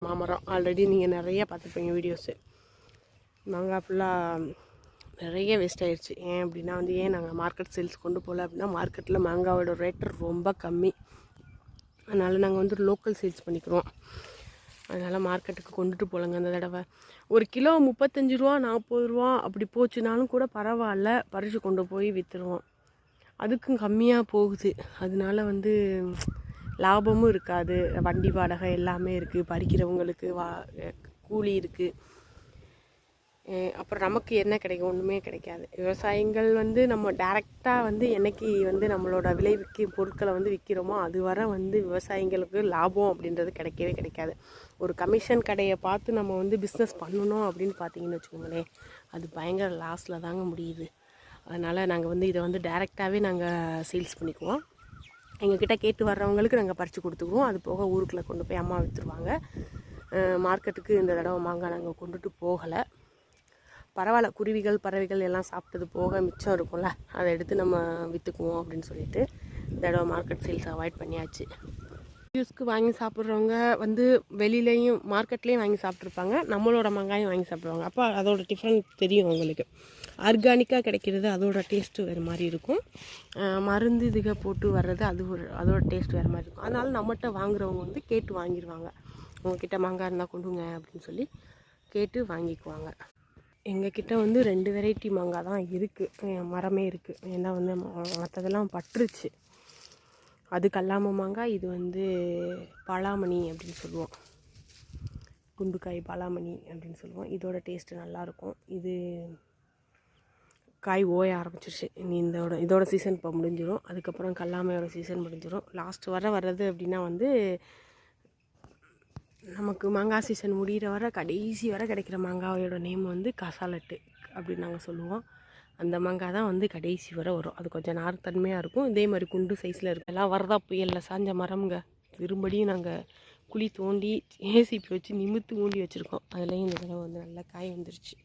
மாமரம். ஆல்ரெடி நீங்கள் நிறைய பார்த்துருப்பீங்க வீடியோஸு. மாங்காய் ஃபுல்லாக நிறைய வேஸ்ட் ஆகிடுச்சு. ஏன் அப்படின்னா வந்து ஏன் நாங்கள் மார்க்கெட் சேல்ஸ் கொண்டு போகல அப்படின்னா, மார்க்கெட்டில் மாங்காயோட ரேட்டு ரொம்ப கம்மி. அதனால் நாங்கள் வந்து லோக்கல் சேல்ஸ் பண்ணிக்கிறோம். அதனால் மார்க்கெட்டுக்கு கொண்டுட்டு போகலங்க அந்த தடவை. ஒரு கிலோ 35 ரூபா 40 ரூபா அப்படி போச்சுனாலும் கூட பரவாயில்ல, பறித்து கொண்டு போய் விற்றுருவோம். அதுக்கும் கம்மியாக போகுது. அதனால வந்து லாபமும் இருக்காது. வண்டி வாடகை எல்லாமே இருக்குது, பறிக்கிறவங்களுக்கு கூலி இருக்குது. அப்புறம் நமக்கு என்ன கிடைக்கும்? ஒன்றுமே கிடைக்காது. விவசாயிகள் வந்து நம்ம டேரெக்டாக வந்து என்னைக்கு வந்து நம்மளோட விளைவிக்கு பொருட்களை வந்து விற்கிறோமோ அது வர வந்து விவசாயிங்களுக்கு லாபம் அப்படின்றது கிடைக்கவே கிடைக்காது. ஒரு கமிஷன் கடையை பார்த்து நம்ம வந்து பிஸ்னஸ் பண்ணணும் அப்படின்னு பார்த்தீங்கன்னு வச்சுக்கோங்களேன், அது பயங்கர லாஸில் தாங்க முடியுது. அதனால் நாங்கள் வந்து இதை வந்து டேரெக்டாகவே நாங்கள் சேல்ஸ் பண்ணிக்குவோம். எங்ககிட்ட கேட்டு வர்றவங்களுக்கு நாங்கள் பறித்து கொடுத்துக்குவோம். அது போக ஊருக்குள்ளே கொண்டு போய் அம்மா விற்றுருவாங்க. மார்க்கெட்டுக்கு இந்த தடவை மாங்காய் நாங்கள் கொண்டுட்டு போகலை. பரவாயில்ல, குருவிகள் பறவைகள் எல்லாம் சாப்பிட்டது போக மிச்சம் இருக்கும்ல, அதை எடுத்து நம்ம விற்றுக்குவோம் அப்படின்னு சொல்லிட்டு இந்த தடவை மார்க்கெட் சேல்ஸ் அவாய்ட் பண்ணியாச்சு. யூஸ்க்கு வாங்கி சாப்பிட்றவங்க வந்து வெளியிலையும் மார்க்கெட்லேயும் வாங்கி சாப்பிட்ருப்பாங்க, நம்மளோட மாங்காயும் வாங்கி சாப்பிடுவாங்க. அப்போ அதோட டிஃப்ரெண்ட் தெரியும் அவங்களுக்கு. ஆர்கானிக்காக கிடைக்கிறது அதோட டேஸ்ட்டு வேறு மாதிரி இருக்கும். மருந்து இதுக போட்டு வர்றது அதோட டேஸ்ட் வேறு மாதிரி இருக்கும். அதனால் நம்மகிட்ட வாங்குறவங்க வந்து கேட்டு வாங்கிடுவாங்க. உங்ககிட்ட மாங்காய் இருந்தால் கொண்டுங்க அப்படின்னு சொல்லி கேட்டு வாங்கிக்குவாங்க. எங்கக்கிட்ட வந்து 2 வெரைட்டி மாங்காய் தான் இருக்குது, மரமே இருக்குது. ஏன்னா வந்து மற்றதெல்லாம் பட்டுருச்சு. அது கல்லாம மாங்காய், இது வந்து பலாமணி அப்படின்னு சொல்லுவோம், குண்டுக்காய் பலாமணி அப்படின்னு சொல்லுவோம். இதோட டேஸ்ட்டு நல்லாயிருக்கும். இது காய் ஓய ஆரம்பிச்சிருச்சு. இனி இதோட சீசன் இப்போ முடிஞ்சிடும். அதுக்கப்புறம் கல்லாமையோட சீசன் முடிஞ்சிடும். லாஸ்ட் வர்றது அப்படின்னா வந்து நமக்கு மாங்காய் சீசன் முடிகிற வர கடைசி வர கிடைக்கிற மாங்காயோட நேம் வந்து கசாலட்டு அப்படின்னு நாங்கள் சொல்லுவோம். அந்த மாங்காய் தான் வந்து கடைசி வரை வரும். அது கொஞ்சம் நார்த்தன்மையாக இருக்கும். இதே மாதிரி குண்டு சைஸில் இருக்கும். எல்லாம் வரதா புயலில் சாஞ்ச மரம்ங்க. திரும்படியும் நாங்கள் குழி தோண்டி ஏசிபி வச்சு நிமித்து ஊண்டி வச்சுருக்கோம். அதுலேயும் இந்த தடவை வந்து நல்லா காய் வந்துருச்சு.